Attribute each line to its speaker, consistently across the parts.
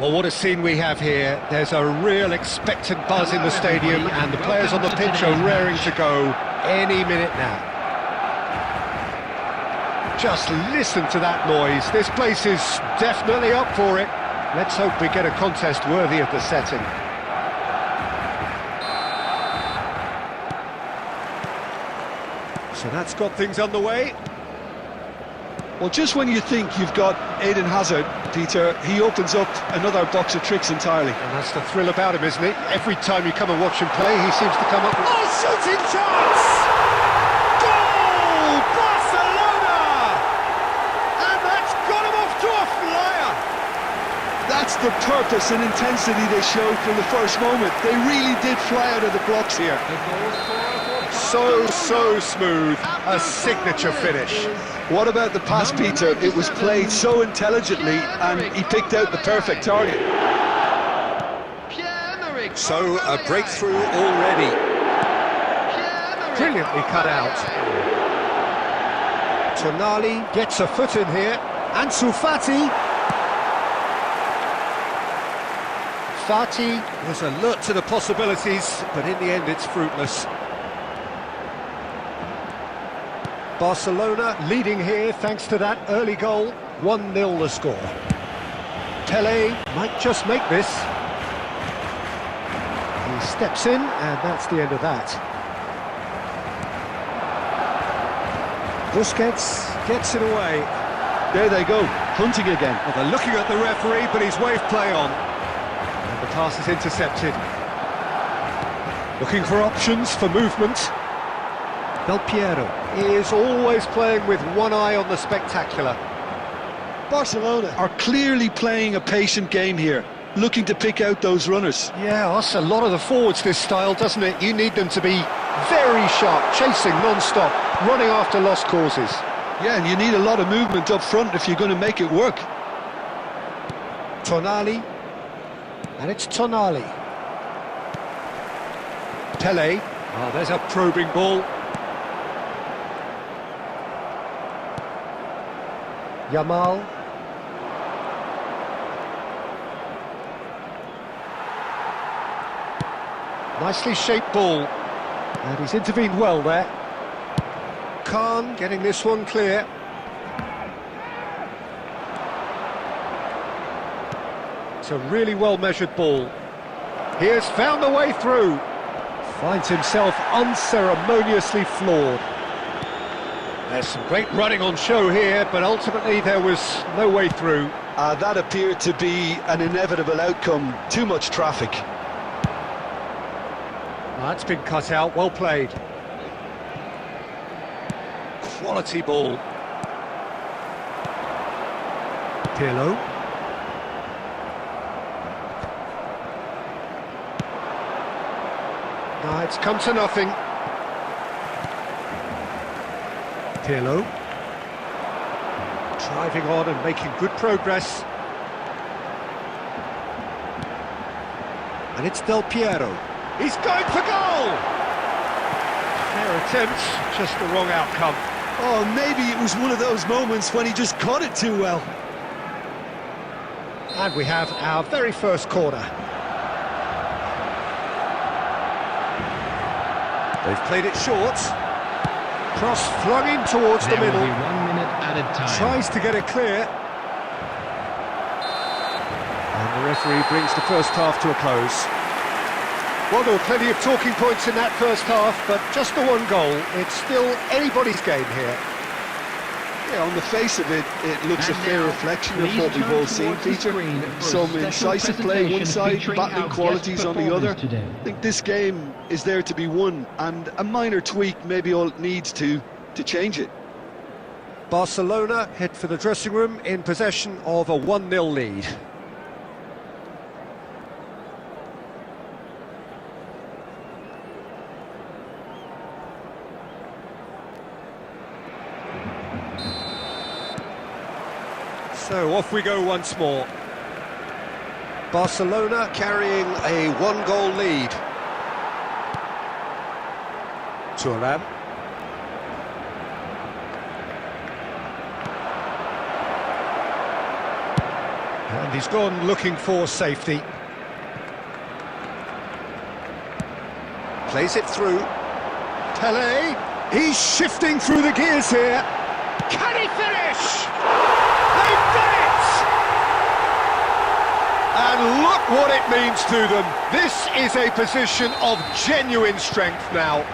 Speaker 1: Well, what a scene we have here. There's a real expectant buzz in the stadium, and the players on the pitch are raring to go any minute now. Just listen to that noise. This place is definitely up for it. Let's hope we get a contest worthy of the setting. So that's got things underway.
Speaker 2: Well, just when you think you've got Eden Hazard, Peter, he opens up another box of tricks entirely.
Speaker 1: And that's the thrill about him, isn't it? Every time you come and watch him play, he seems to come up with... Oh, shooting chance! Goal! Barcelona! And that's got him off to a flyer!
Speaker 2: That's the purpose and intensity they showed from the first moment. They really did fly out of the blocks here.
Speaker 1: So smooth, a signature finish.
Speaker 2: What about the pass, Peter? It was played so intelligently and he picked out the perfect target.
Speaker 1: So a breakthrough already. Brilliantly cut out. Tonali gets a foot in here. Ansu Fati. Fati was alert to the possibilities, but in the end it's fruitless. Barcelona leading here thanks to that early goal. 1-0 the score. Pele might just make this. He steps in, and that's the end of that. Busquets gets it away.
Speaker 2: There they go, hunting again.
Speaker 1: Well, they're looking at the referee, but he's waved play on. And the pass is intercepted. Looking for options for movement. Del Piero is always playing with one eye on the spectacular.
Speaker 2: Barcelona are clearly playing a patient game here, looking to pick out those runners.
Speaker 1: Yeah, that's a lot of the forwards, this style, doesn't it? You need them to be very sharp, chasing non-stop, running after lost causes.
Speaker 2: Yeah, and you need a lot of movement up front if you're going to make it work.
Speaker 1: Tonali, and it's Tonali. Pele, oh, there's a probing ball. Yamal. Nicely shaped ball. And he's intervened well there. Khan getting this one clear. It's a really well-measured ball. He has found the way through. Finds himself unceremoniously floored. There's some great running on show here, but ultimately there was no way through.
Speaker 2: That appeared to be an inevitable outcome. Too much traffic.
Speaker 1: That's been cut out, well played. Quality ball. Pirlo. No, it's come to nothing. Pirlo. Driving on and making good progress. And it's Del Piero. He's going for goal! Fair attempt, just the wrong outcome.
Speaker 2: Oh, maybe it was one of those moments when he just caught it too well.
Speaker 1: And we have our very first corner. They've played it short. Cross flung in towards the middle.
Speaker 3: There will be 1 minute added time.
Speaker 1: Tries to get it clear. And the referee brings the first half to a close. Well, there were plenty of talking points in that first half, but just the one goal. It's still anybody's game here.
Speaker 2: Yeah, on the face of it, it looks a fair reflection of what we've all seen, Peter. Some incisive play one side, battling qualities on the other. I think this game is there to be won, and a minor tweak maybe all it needs to change it.
Speaker 1: Barcelona head for the dressing room in possession of a 1-0 lead. So off we go once more. Barcelona carrying a 1-goal lead. Thuram. And he's gone looking for safety. Plays it through. Pele, he's shifting through the gears here. Can he finish? They've done it! And look what it means to them. This is a position of genuine strength now.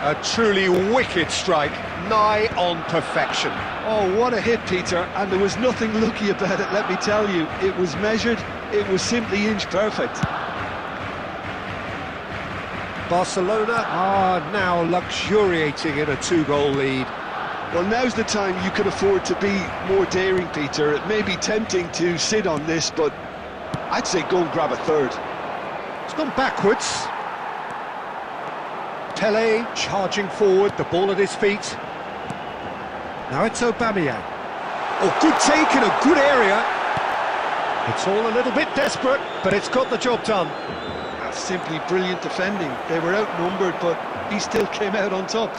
Speaker 1: A truly wicked strike, nigh on perfection.
Speaker 2: Oh, what a hit, Peter, and there was nothing lucky about it, let me tell you. It was measured, it was simply inch perfect.
Speaker 1: Barcelona are now luxuriating in a 2-goal lead.
Speaker 2: Well, now's the time you can afford to be more daring, Peter. It may be tempting to sit on this, but I'd say go and grab a third.
Speaker 1: It's gone backwards. Pele charging forward, the ball at his feet. Now it's Aubameyang. Oh, good take in a good area. It's all a little bit desperate, but it's got the job done.
Speaker 2: That's simply brilliant defending. They were outnumbered, but he still came out on top.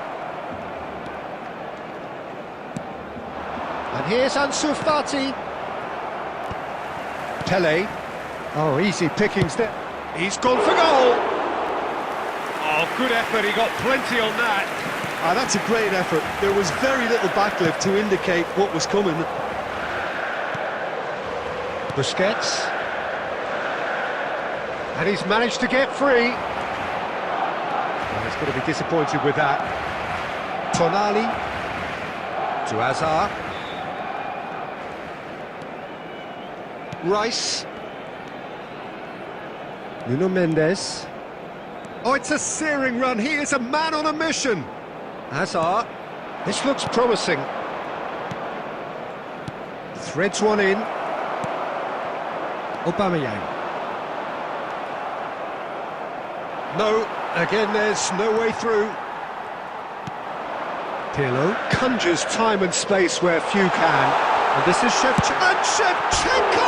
Speaker 1: And here's Ansu Fati. Pele. Oh, easy pickings there. He's gone for goal. Oh, good effort, he got plenty on that.
Speaker 2: Ah, that's a great effort. There was very little backlift to indicate what was coming.
Speaker 1: Busquets. And he's managed to get free. Well, he's going to be disappointed with that. Tonali. To Hazard. Rice. Nuno Mendes. Oh, it's a searing run. He is a man on a mission. Hazard. This looks promising. Threads one in. Aubameyang. No, again there's no way through. Pirlo conjures time and space where few can. And this is Shevchenko!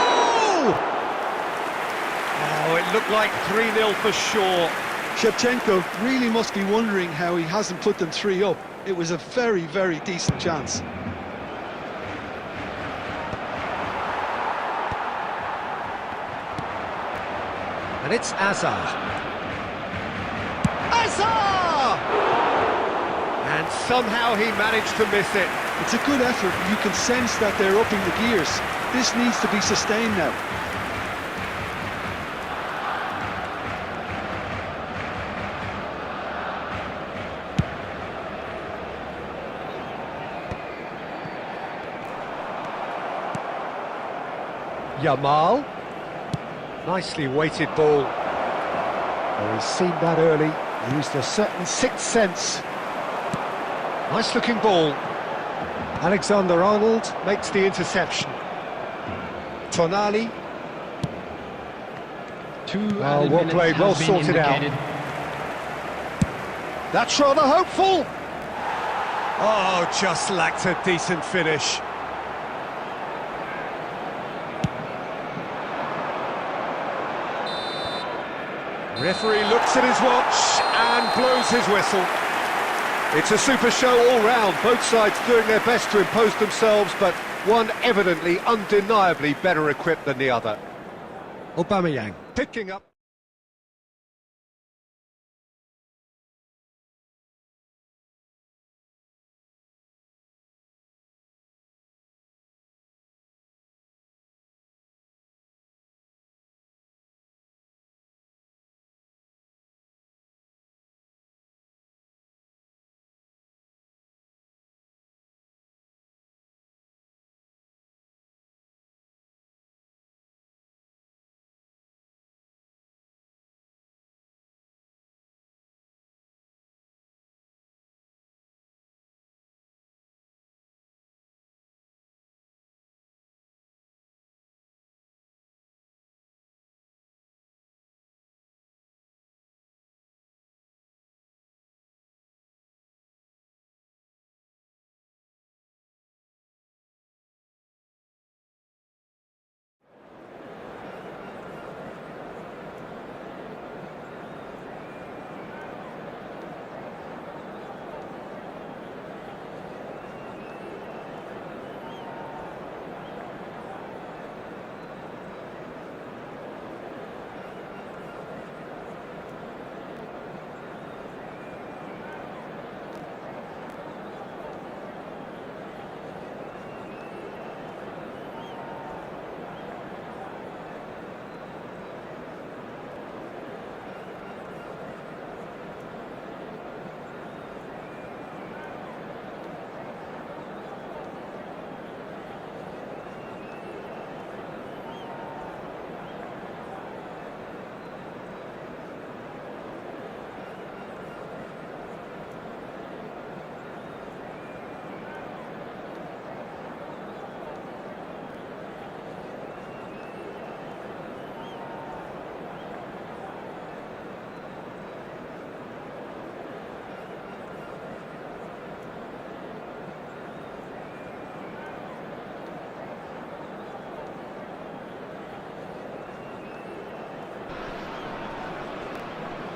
Speaker 1: Oh, it looked like 3-0 for sure.
Speaker 2: Shevchenko really must be wondering how he hasn't put them 3 up. It was a very, very decent chance.
Speaker 1: And it's Hazard. Hazard! And somehow he managed to miss it.
Speaker 2: It's a good effort. You can sense that they're upping the gears. This needs to be sustained now.
Speaker 1: Yamal. Nicely weighted ball. Oh, he's seen that early. Used a certain sixth sense. Nice looking ball. Alexander-Arnold makes the interception. Tonali. Well played, well sorted out. That's rather hopeful. Oh, just lacked a decent finish. Referee looks at his watch and blows his whistle. It's a super show all round, both sides doing their best to impose themselves, but one evidently, undeniably better equipped than the other. Aubameyang picking up.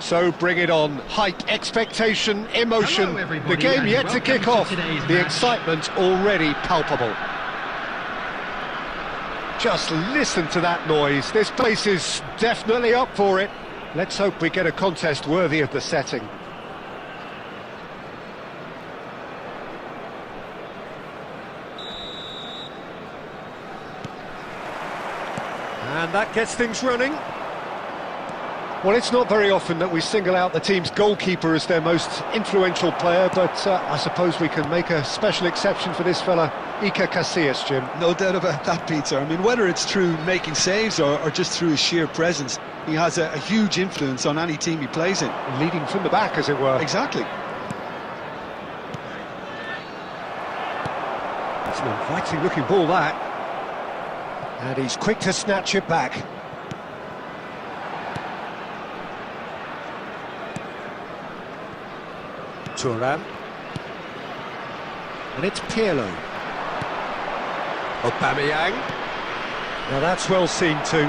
Speaker 1: So bring it on. Hype, expectation, emotion. The game yet to kick off. The excitement already palpable. Just listen to that noise. This place is definitely up for it. Let's hope we get a contest worthy of the setting. And that gets things running. Well, it's not very often that we single out the team's goalkeeper as their most influential player, but I suppose we can make a special exception for this fella, Iker Casillas, Jim.
Speaker 2: No doubt about that, Peter. I mean, whether it's through making saves or just through his sheer presence, he has a huge influence on any team he plays in.
Speaker 1: Leading from the back, as it were.
Speaker 2: Exactly.
Speaker 1: It's an inviting-looking ball, that. And he's quick to snatch it back. Thuram. And it's Pirlo. Aubameyang. Now that's well seen too.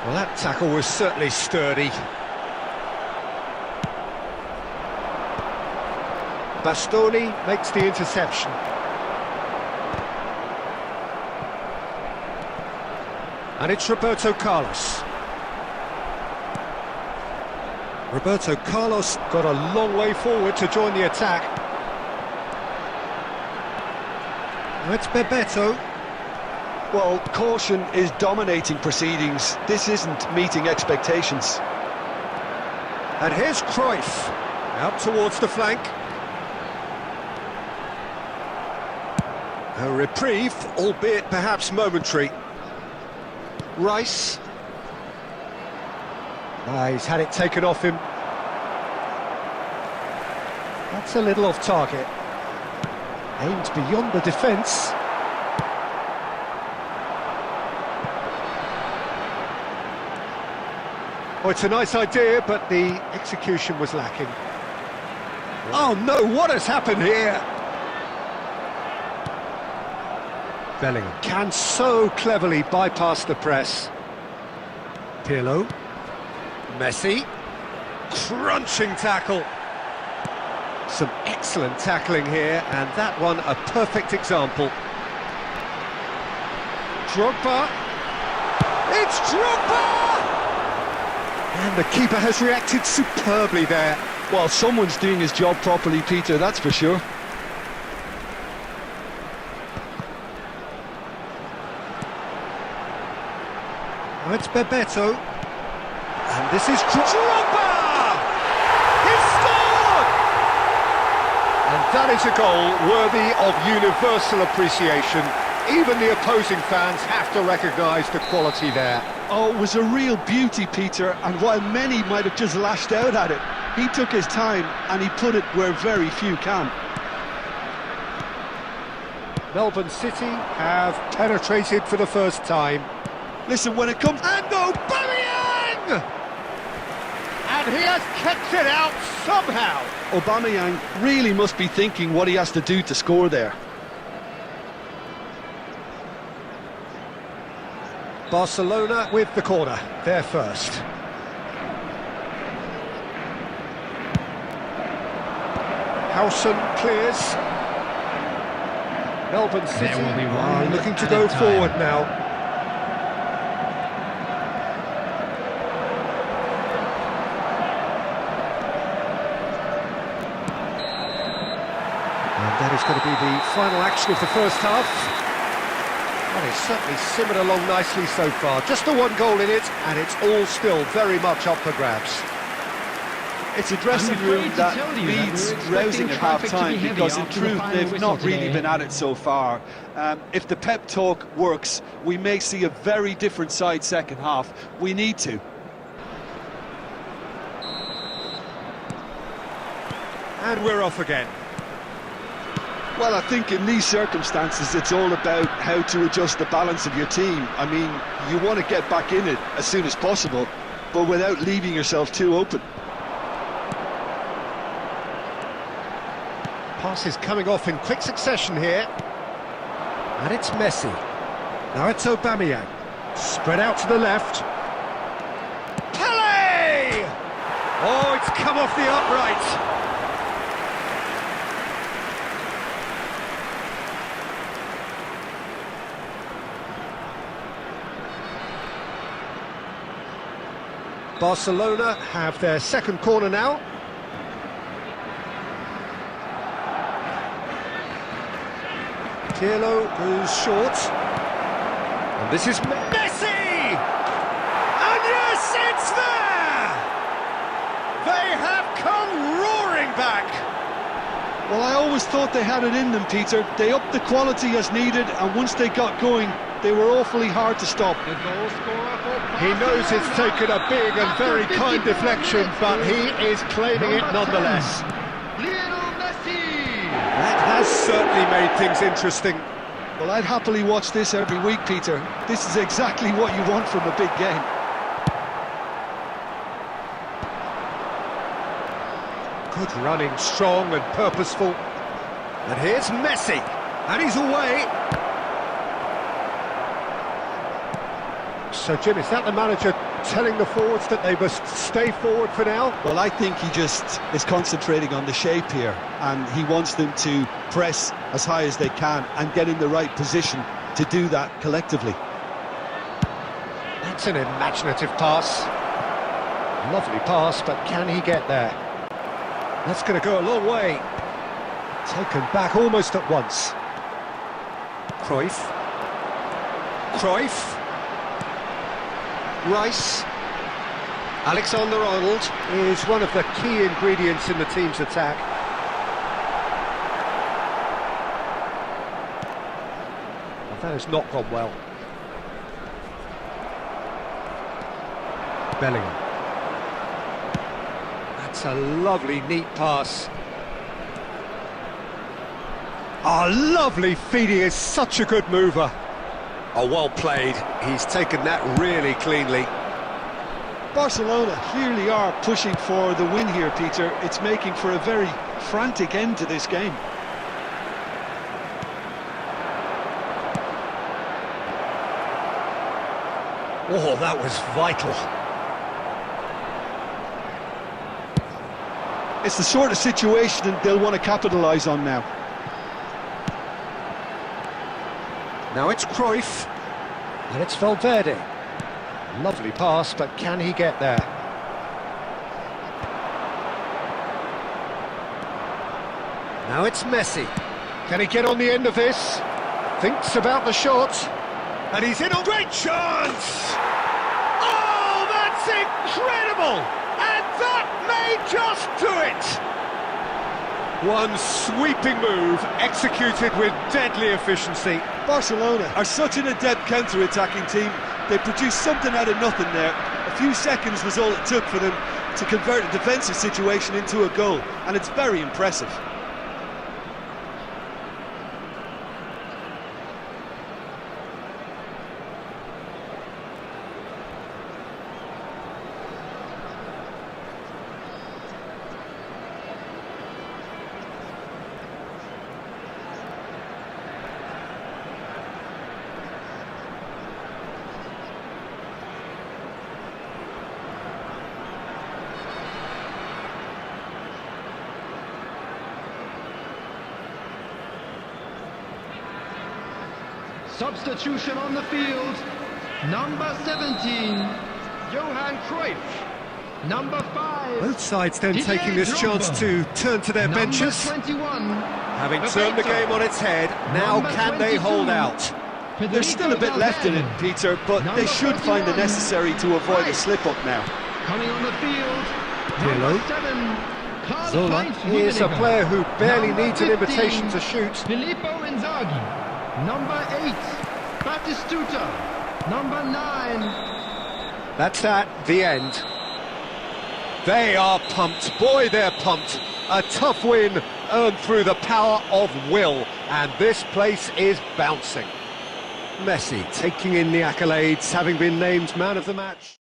Speaker 1: Well, that tackle was certainly sturdy. Bastoni makes the interception. And it's Roberto Carlos. Roberto Carlos got a long way forward to join the attack. Now it's Bebeto.
Speaker 2: Well, caution is dominating proceedings. This isn't meeting expectations.
Speaker 1: And here's Cruyff, out towards the flank. A reprieve, albeit perhaps momentary. Rice. He's had it taken off him. That's a little off target. Aimed beyond the defence. Oh, it's a nice idea, but the execution was lacking. Oh no, what has happened here? Bellingham can so cleverly bypass the press. Pirlo. Messi. Crunching tackle. Some excellent tackling here, and that one a perfect example. Drogba. It's Drogba! And the keeper has reacted superbly there.
Speaker 2: Well, someone's doing his job properly, Peter, that's for sure.
Speaker 1: Oh, it's Bebeto. And this is Drogba! He's scored! And that is a goal worthy of universal appreciation. Even the opposing fans have to recognise the quality there.
Speaker 2: Oh, it was a real beauty, Peter, and while many might have just lashed out at it, he took his time and he put it where very few can.
Speaker 1: Melbourne City have penetrated for the first time.
Speaker 2: Listen, when it comes...
Speaker 1: And Aubameyang! And he has kept it out somehow.
Speaker 2: Aubameyang really must be thinking what he has to do to score there.
Speaker 1: Barcelona with the corner, they're first. Howson clears. Melbourne City are looking to go forward now. And that is going to be the final action of the first half. Well, it's certainly simmered along nicely so far. Just the one goal in it, and it's all still very much up for grabs.
Speaker 2: It's a dressing room that needs rousing at half-time because in truth they've not really been at it so far. If the pep talk works, we may see a very different side second half. We need to.
Speaker 1: And we're off again.
Speaker 2: Well, I think in these circumstances it's all about how to adjust the balance of your team. I mean, you want to get back in it as soon as possible, but without leaving yourself too open.
Speaker 1: Passes coming off in quick succession here. And it's Messi. Now it's Aubameyang. Spread out to the left. Oh, it's come off the upright. Barcelona have their second corner now. Capello goes short. And this is Messi! And yes, it's there! They have come roaring back!
Speaker 2: Well, I always thought they had it in them, Peter. They upped the quality as needed, and once they got going, they were awfully hard to stop.
Speaker 3: The goal scorer for
Speaker 1: He knows it's taken a big and very kind deflection, but he is claiming it nonetheless.
Speaker 3: Lionel Messi!
Speaker 1: That has certainly made things interesting.
Speaker 2: Well, I'd happily watch this every week, Peter. This is exactly what you want from a big game.
Speaker 1: Good running, strong and purposeful. And here's Messi, and he's away. So, Jim, is that the manager telling the forwards that they must stay forward for now?
Speaker 2: Well, I think he just is concentrating on the shape here, and he wants them to press as high as they can and get in the right position to do that collectively.
Speaker 1: That's an imaginative pass. Lovely pass, but can he get there? That's going to go a long way. Taken back almost at once. Cruyff. Rice. Alexander-Arnold is one of the key ingredients in the team's attack. Well, that has not gone well. Bellingham. That's a lovely, neat pass. Oh, lovely feed, he is such a good mover. Oh, well played. He's taken that really cleanly.
Speaker 2: Barcelona clearly are pushing for the win here, Peter. It's making for a very frantic end to this game.
Speaker 1: Oh, that was vital.
Speaker 2: It's the sort of situation that they'll want to capitalise on now.
Speaker 1: Now it's Cruyff, and it's Valverde. Lovely pass, but can he get there? Now it's Messi. Can he get on the end of this? Thinks about the shot, and he's in a great chance! Oh, that's incredible! And that may just do it! One sweeping move, executed with deadly efficiency.
Speaker 2: Barcelona are such an adept counter-attacking team. They produced something out of nothing there. A few seconds was all it took for them to convert a defensive situation into a goal, and it's very impressive.
Speaker 3: Substitution on the field. Number 17, Johan Cruyff. Number 5.
Speaker 1: Both sides then
Speaker 3: Didier
Speaker 1: taking this chance
Speaker 3: Drogba.
Speaker 1: to turn to their
Speaker 3: Number
Speaker 1: benches.
Speaker 3: 21,
Speaker 1: Having turned the game on its head, now
Speaker 3: Number
Speaker 1: can they
Speaker 3: 22,
Speaker 1: hold out?
Speaker 2: There's still a bit left in it, Peter, but they should find the necessary to avoid a slip-up now.
Speaker 3: Coming on the field,
Speaker 1: Pirlo.
Speaker 3: number 7,
Speaker 1: Zola is a player who barely needs an invitation to shoot.
Speaker 3: Filippo Inzaghi. Number 8, Batistuta. Number 9.
Speaker 1: That's that, the end. They are pumped, boy they're pumped. A tough win earned through the power of will, and this place is bouncing. Messi taking in the accolades, having been named man of the match.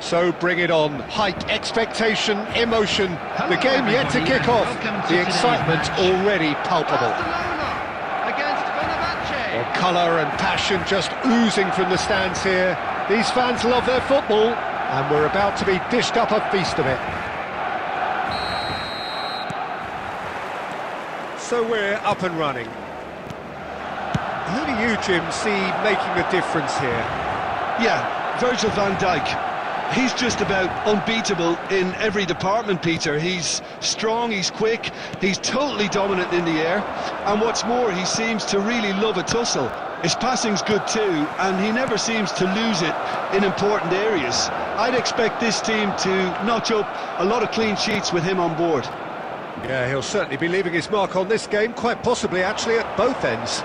Speaker 1: So bring it on. Height, expectation, emotion. The game yet to kick off. The excitement already palpable. Well, colour and passion just oozing from the stands here. These fans love their football, and we're about to be dished up a feast of it. So we're up and running. Who do you, Jim, see making a difference here?
Speaker 2: Yeah, Virgil van Dijk. He's just about unbeatable in every department, Peter. He's strong, he's quick, he's totally dominant in the air, and what's more, he seems to really love a tussle. His passing's good too, and he never seems to lose it in important areas. I'd expect this team to notch up a lot of clean sheets with him on board.
Speaker 1: Yeah, he'll certainly be leaving his mark on this game, quite possibly actually at both ends.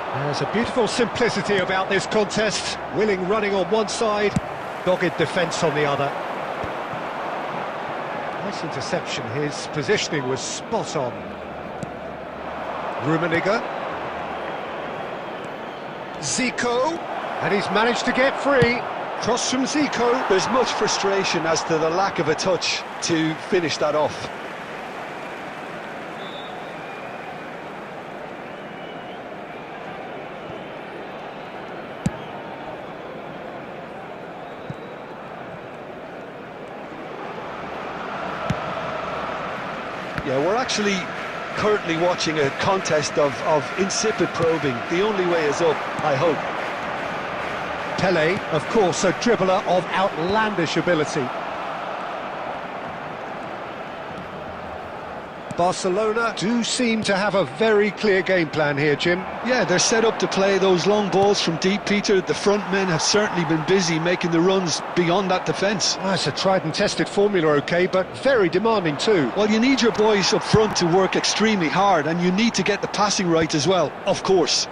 Speaker 1: There's a beautiful simplicity about this contest. Willing running on one side, dogged defence on the other. Nice interception, his positioning was spot on. Rummenigge. Zico, and he's managed to get free. Cross from Zico.
Speaker 2: There's much frustration as to the lack of a touch to finish that off. Yeah, we're actually currently watching a contest of insipid probing. The only way is up, I hope.
Speaker 1: Pele, of course, a dribbler of outlandish ability. Barcelona do seem to have a very clear game plan here, Jim.
Speaker 2: Yeah, they're set up to play those long balls from deep, Peter. The front men have certainly been busy making the runs beyond that defence.
Speaker 1: Well, it's a tried and tested formula, OK, but very demanding too.
Speaker 2: Well, you need your boys up front to work extremely hard, and you need to get the passing right as well, of course.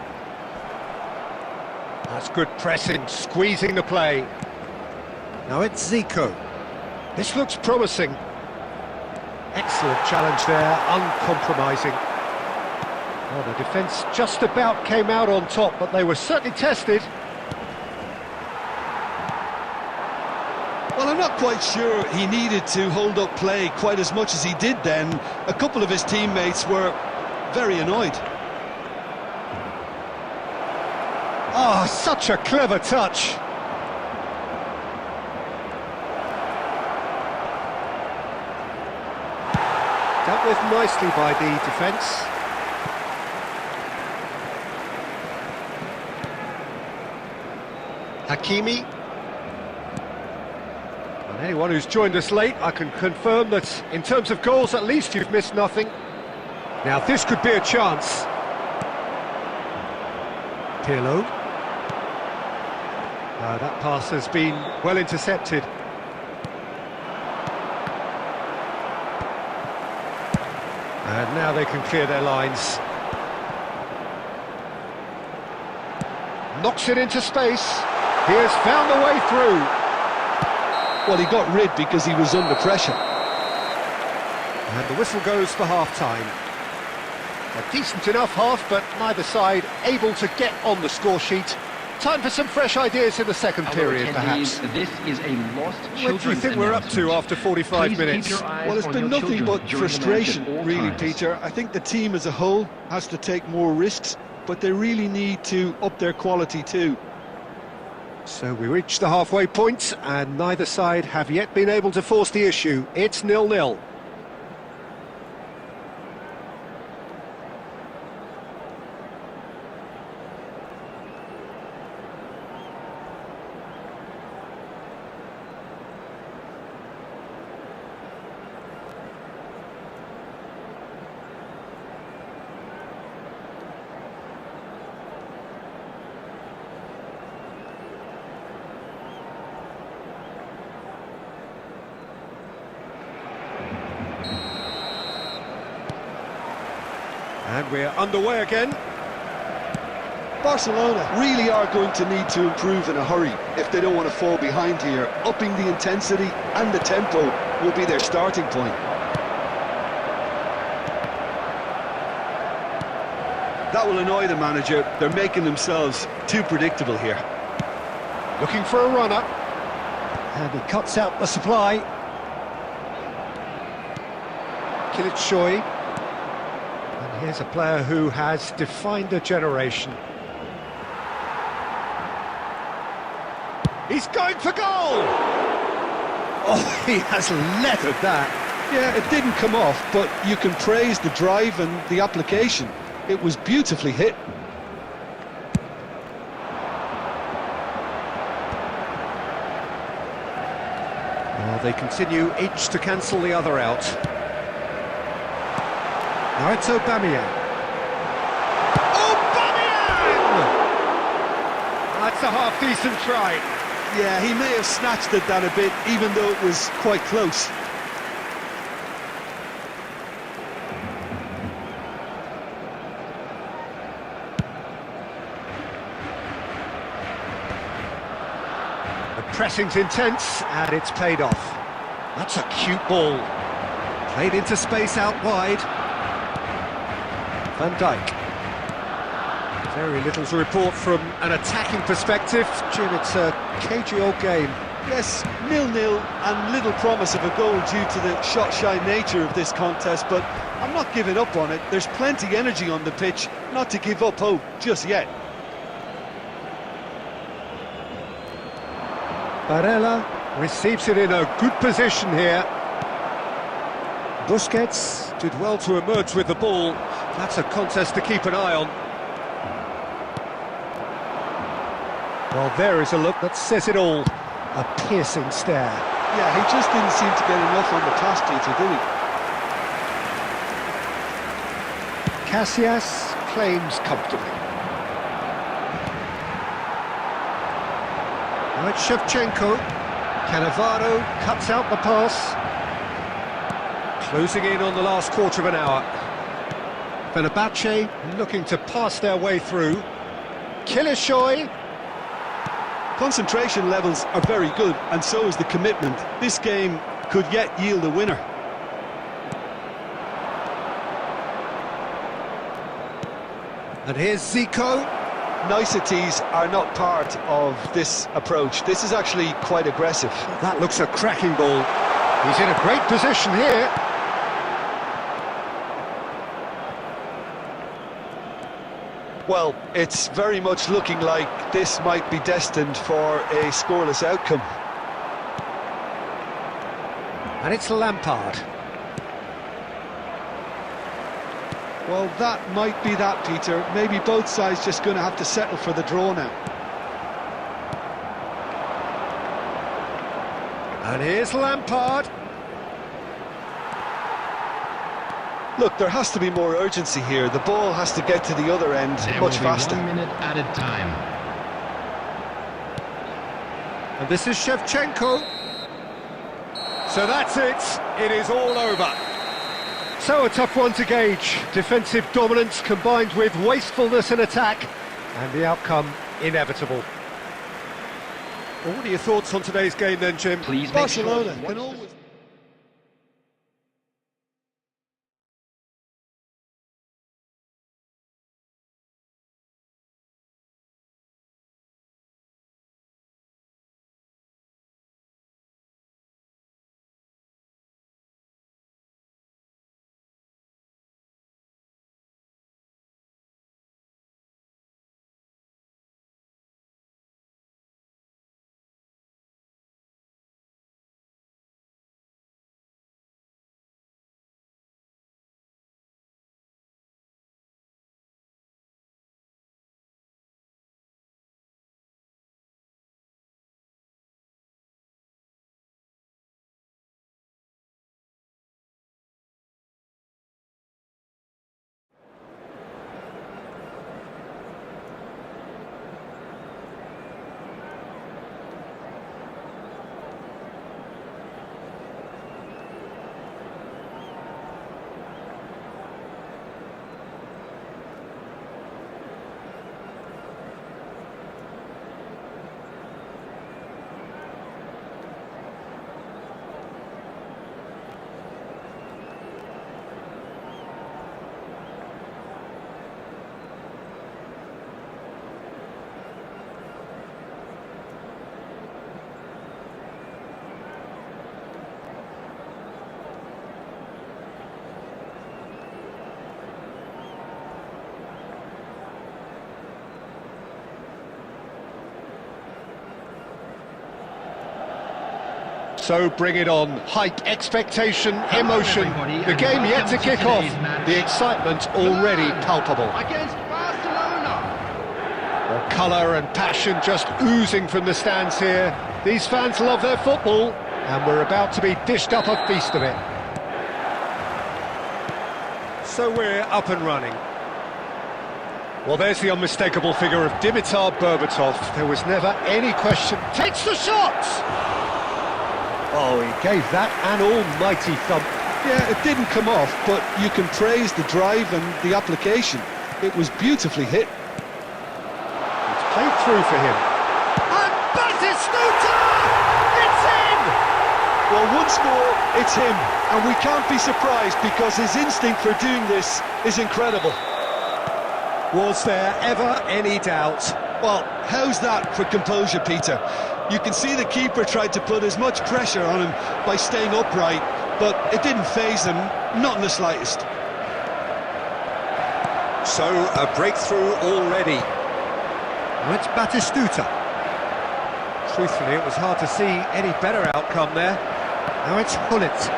Speaker 1: That's good pressing, squeezing the play. Now it's Zico. This looks promising. Excellent challenge there, uncompromising. Well, the defence just about came out on top, but they were certainly tested.
Speaker 2: Well, I'm not quite sure he needed to hold up play quite as much as he did then. A couple of his teammates were very annoyed.
Speaker 1: Oh, such a clever touch. Dealt with nicely by the defence. Hakimi. And anyone who's joined us late, I can confirm that in terms of goals, at least you've missed nothing. Now this could be a chance. Pirlo. That pass has been well intercepted. And now they can clear their lines. Knocks it into space. He has found a way through.
Speaker 2: Well, he got rid because he was under pressure.
Speaker 1: And the whistle goes for half-time. A decent enough half, but neither side able to get on the score sheet. Time for some fresh ideas in the second period, perhaps.
Speaker 4: This is a lost
Speaker 1: What do you think we're up to after 45 minutes?
Speaker 2: Well, it's been nothing but frustration, really, Peter. I think the team as a whole has to take more risks, but they really need to up their quality too.
Speaker 1: So we reach the halfway point, and neither side have yet been able to force the issue. It's 0-0. And we're underway again.
Speaker 2: Barcelona really are going to need to improve in a hurry if they don't want to fall behind here. Upping the intensity and the tempo will be their starting point. That will annoy the manager. They're making themselves too predictable here.
Speaker 1: Looking for a runner. And he cuts out the supply. Kilitshoy. And here's a player who has defined a generation. He's going for goal! Oh, he has leathered that.
Speaker 2: Yeah, it didn't come off, but you can praise the drive and the application. It was beautifully hit.
Speaker 1: Well, they continue each to cancel the other out. Now it's Aubameyang. Aubameyang! That's a half-decent try.
Speaker 2: Yeah, he may have snatched at that a bit, even though it was quite close.
Speaker 1: The pressing's intense, and it's paid off. That's a cute ball. Played into space out wide. Van Dijk. Very little to report from an attacking perspective. Jim, it's a cagey old game.
Speaker 2: Yes, 0-0 and little promise of a goal due to the shot-shy nature of this contest, but I'm not giving up on it. There's plenty energy on the pitch, not to give up hope just yet.
Speaker 1: Barella receives it in a good position here. Busquets did well to emerge with the ball. That's a contest to keep an eye on. Well, there is a look that says it all. A piercing stare.
Speaker 2: Yeah, he just didn't seem to get enough on the pass, Peter, did he?
Speaker 1: Casillas claims comfortably. Now it's Shevchenko. Cannavaro cuts out the pass. Closing in on the last quarter of an hour. Fenerbahce looking to pass their way through. Kilitshoy.
Speaker 2: Concentration levels are very good, and so is the commitment. This game could yet yield a winner.
Speaker 1: And here's Zico.
Speaker 2: Niceties are not part of this approach. This is actually quite aggressive.
Speaker 1: That looks a cracking ball. He's in a great position here.
Speaker 2: Well, it's very much looking like this might be destined for a scoreless outcome.
Speaker 1: And it's Lampard.
Speaker 2: Well, that might be that, Peter. Maybe both sides just going to have to settle for the draw now.
Speaker 1: And here's Lampard.
Speaker 2: Look, there has to be more urgency here. The ball has to get to the other end much faster.
Speaker 3: 1 minute added time.
Speaker 1: And this is Shevchenko. So that's it. It is all over. So a tough one to gauge. Defensive dominance combined with wastefulness in attack. And the outcome inevitable. Well, what are your thoughts on today's game then, Jim?
Speaker 3: Please make sure
Speaker 2: Barcelona
Speaker 3: to
Speaker 2: can
Speaker 3: watch
Speaker 2: always...
Speaker 1: So bring it on. Hype, expectation, emotion. The game yet to kick off. The excitement already palpable.
Speaker 3: Against Barcelona.
Speaker 1: Well, colour and passion just oozing from the stands here. These fans love their football, and we're about to be dished up a feast of it. So we're up and running. Well, there's the unmistakable figure of Dimitar Berbatov. There was never any question. Takes the shot! Oh, he gave that an almighty thump.
Speaker 2: Yeah, it didn't come off, but you can praise the drive and the application. It was beautifully hit.
Speaker 1: It's played through for him. And Batistuta! It's in!
Speaker 2: Well, once more, it's him. And we can't be surprised because his instinct for doing this is incredible.
Speaker 1: Was there ever any doubt?
Speaker 2: Well, how's that for composure, Peter? You can see the keeper tried to put as much pressure on him by staying upright, but it didn't faze him, not in the slightest.
Speaker 1: So, a breakthrough already. Well, it's Batistuta. Truthfully, it was hard to see any better outcome there. Now it's Hullet.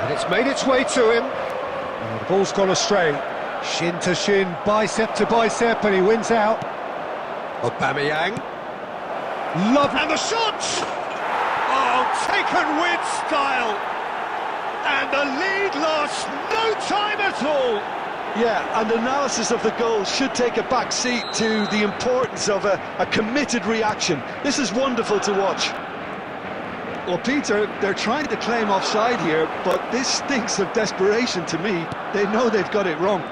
Speaker 1: And it's made its way to him. And the ball's gone astray. Shin to shin, bicep to bicep, and he wins out. Aubameyang. Love, and the shot! Oh, taken with style! And the lead lost no time at all!
Speaker 2: Yeah, and analysis of the goal should take a back seat to the importance of a committed reaction. This is wonderful to watch. Well, Peter, they're trying to claim offside here, but this stinks of desperation to me. They know they've got it wrong.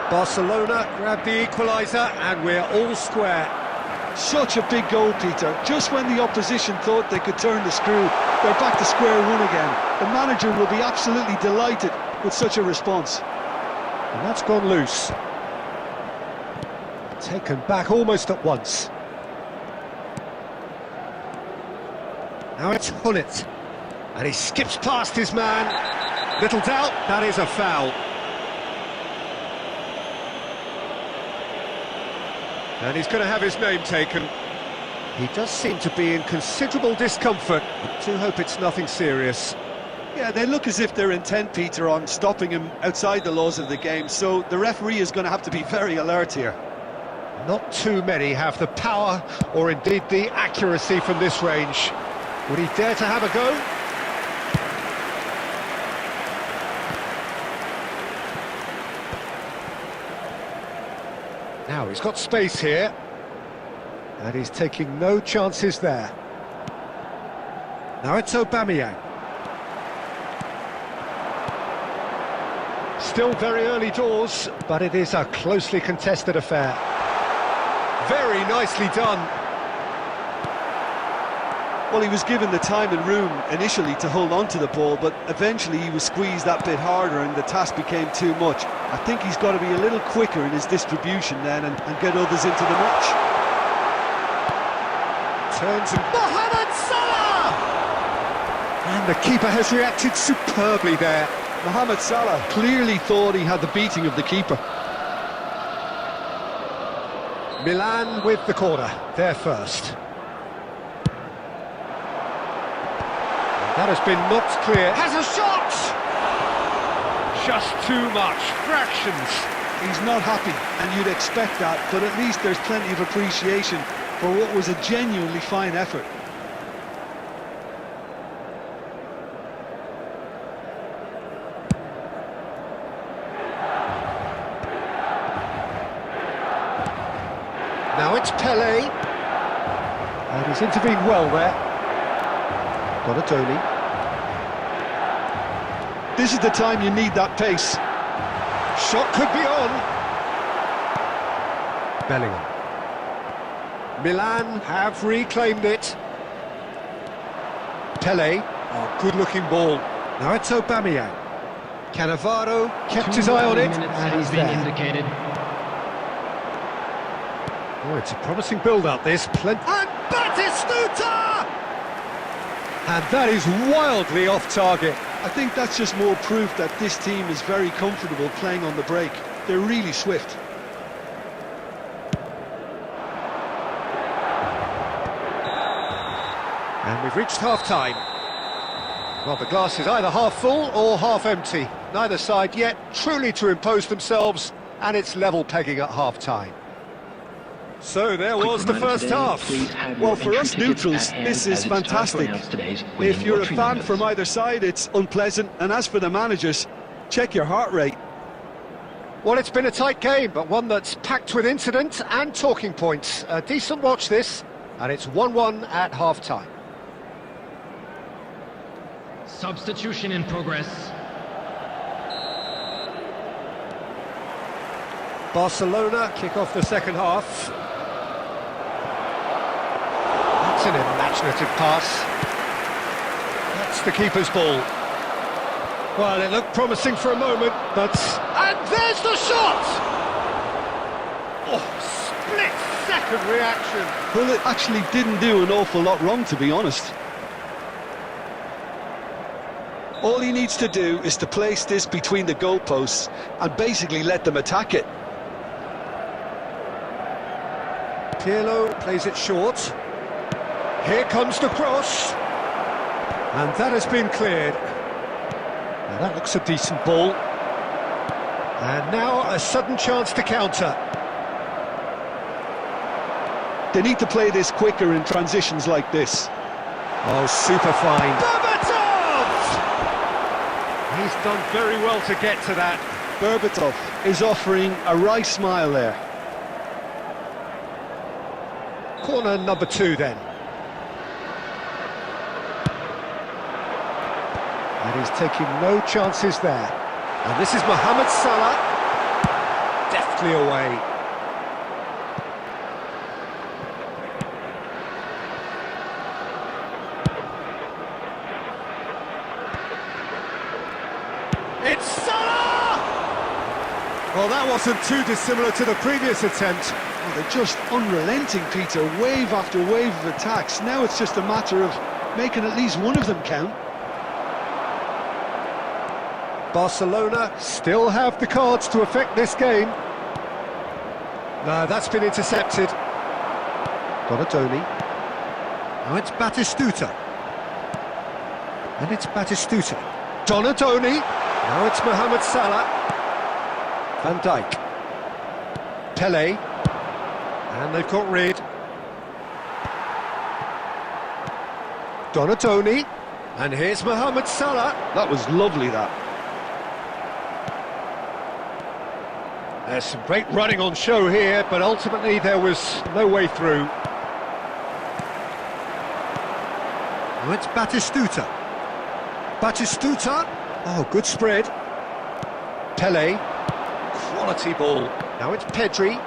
Speaker 1: Barcelona grab the equaliser, and we're all square.
Speaker 2: Such a big goal, Peter. Just when the opposition thought they could turn the screw, they're back to square one again. The manager will be absolutely delighted with such a response.
Speaker 1: And that's gone loose. Taken back almost at once. Now it's Hullet. And he skips past his man. Little doubt, that is a foul. And he's going to have his name taken. He does seem to be in considerable discomfort. I do hope it's nothing serious.
Speaker 2: Yeah, they look as if they're intent, Peter, on stopping him outside the laws of the game, so the referee is going to have to be very alert here.
Speaker 1: Not too many have the power, or indeed the accuracy from this range. Would he dare to have a go? Now he's got space here, and he's taking no chances there. Now it's Aubameyang. Still very early doors, but it is a closely contested affair. Very nicely done.
Speaker 2: Well, he was given the time and room initially to hold on to the ball, but eventually he was squeezed that bit harder and the task became too much. I think he's got to be a little quicker in his distribution then and get others into the match.
Speaker 1: Turns and Mohamed Salah! And the keeper has reacted superbly there.
Speaker 2: Mohamed Salah clearly thought he had the beating of the keeper.
Speaker 1: Milan with the corner, they're first. That has been knocked clear. Has a shot! Just too much, fractions.
Speaker 2: He's not happy, and you'd expect that, but at least there's plenty of appreciation for what was a genuinely fine effort.
Speaker 1: Now it's Pelé. And he's intervened well there. Donatoni.
Speaker 2: This is the time you need that pace.
Speaker 1: Shot could be on. Bellingham. Milan have reclaimed it. Pelé. Oh, good-looking ball. Now it's Aubameyang. Cannavaro kept his eye on it, and he's there.
Speaker 3: Indicated.
Speaker 1: Oh, it's a promising build-up, this. And Batistuta! And that is wildly off-target.
Speaker 2: I think that's just more proof that this team is very comfortable playing on the break. They're really swift.
Speaker 1: And we've reached half-time. Well, the glass is either half full or half empty. Neither side yet truly to impose themselves, and it's level pegging at half-time. So there was the first half.
Speaker 2: Well, for us neutrals, this is fantastic. If you're a fan from either side, it's unpleasant. And as for the managers, check your heart rate.
Speaker 1: Well, it's been a tight game, but one that's packed with incident and talking points. A decent watch this, and it's 1-1 at half-time.
Speaker 4: Substitution in progress.
Speaker 1: Barcelona kick off the second half. That's an imaginative pass. That's the keeper's ball. Well, it looked promising for a moment, but... And there's the shot! Oh, split-second reaction.
Speaker 2: Well, it actually didn't do an awful lot wrong, to be honest. All he needs to do is to place this between the goalposts and basically let them attack it.
Speaker 1: Capello plays it short. Here comes the cross. And that has been cleared. Now that looks a decent ball. And now a sudden chance to counter.
Speaker 2: They need to play this quicker in transitions like this.
Speaker 1: Oh, super fine. He's done very well to get to that.
Speaker 2: Berbatov is offering a wry smile there.
Speaker 1: Corner number 2 then. And he's taking no chances there. And this is Mohamed Salah. Deftly away. It's Salah! Well, that wasn't too dissimilar to the previous attempt.
Speaker 2: Oh, they're just unrelenting, Peter. Wave after wave of attacks. Now it's just a matter of making at least one of them count.
Speaker 1: Barcelona still have the cards to affect this game. No, that's been intercepted. Donatoni. Now it's Batistuta. And it's Batistuta. Donatoni. Now it's Mohamed Salah. Van Dijk. Pele. And they've got rid. Donatoni. And here's Mohamed Salah.
Speaker 2: That was lovely, that.
Speaker 1: There's some great running on show here, but ultimately there was no way through. Now it's Batistuta. Batistuta. Oh, good spread. Pele. Quality ball. Now it's Pedri.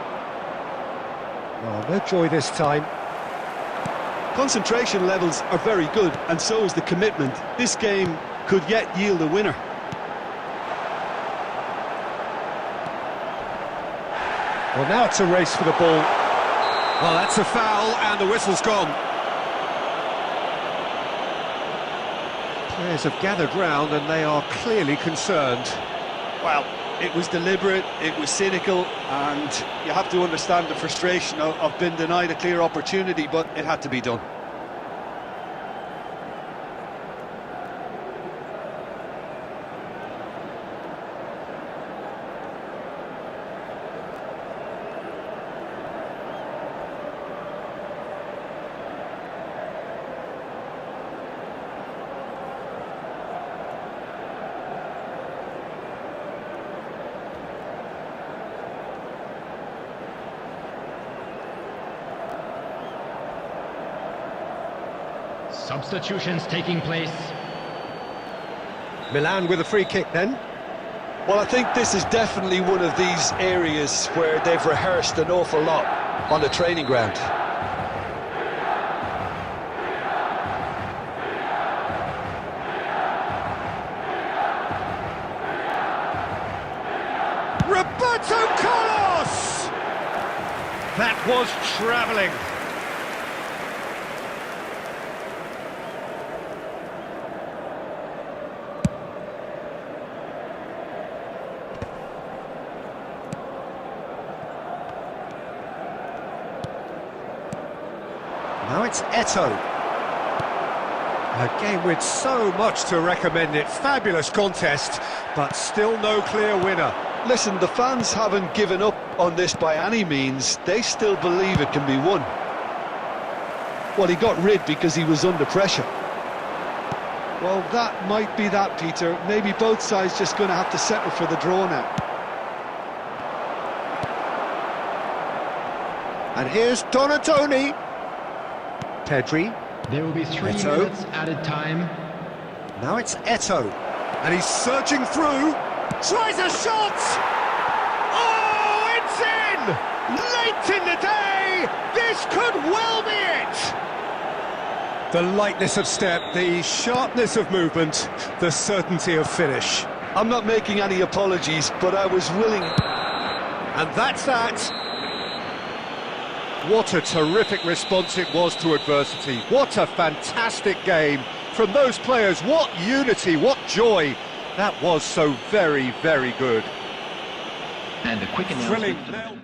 Speaker 1: Oh, no joy this time.
Speaker 2: Concentration levels are very good, and so is the commitment. This game could yet yield a winner.
Speaker 1: Well, now it's a race for the ball. Well, that's a foul, and the whistle's gone. Players have gathered round, and they are clearly concerned.
Speaker 2: Well, it was deliberate, it was cynical, and you have to understand the frustration of being denied a clear opportunity, but it had to be done.
Speaker 4: Substitutions taking place.
Speaker 1: Milan with a free kick then.
Speaker 2: Well, I think this is definitely one of these areas where they've rehearsed an awful lot on the training ground.
Speaker 1: Roberto Carlos! That was travelling. Now it's Eto'o. A game with so much to recommend it. Fabulous contest, but still no clear winner.
Speaker 2: Listen, the fans haven't given up on this by any means. They still believe it can be won. Well, he got rid because he was under pressure. Well, that might be that, Peter. Maybe both sides just going to have to settle for the draw now.
Speaker 1: And here's Donatoni. Pedri.
Speaker 4: There will be 3
Speaker 1: Eto'o.
Speaker 4: minutes added time.
Speaker 1: Now it's Eto'o. And he's surging through. Tries a shot! Oh, it's in! Late in the day! This could well be it! The lightness of step, the sharpness of movement, the certainty of finish.
Speaker 2: I'm not making any apologies, but I was willing...
Speaker 1: And that's that! What a terrific response it was to adversity. What a fantastic game from those players. What unity, what joy. That was so very, very good.
Speaker 5: And a quick
Speaker 1: Thrilling.
Speaker 5: announcement.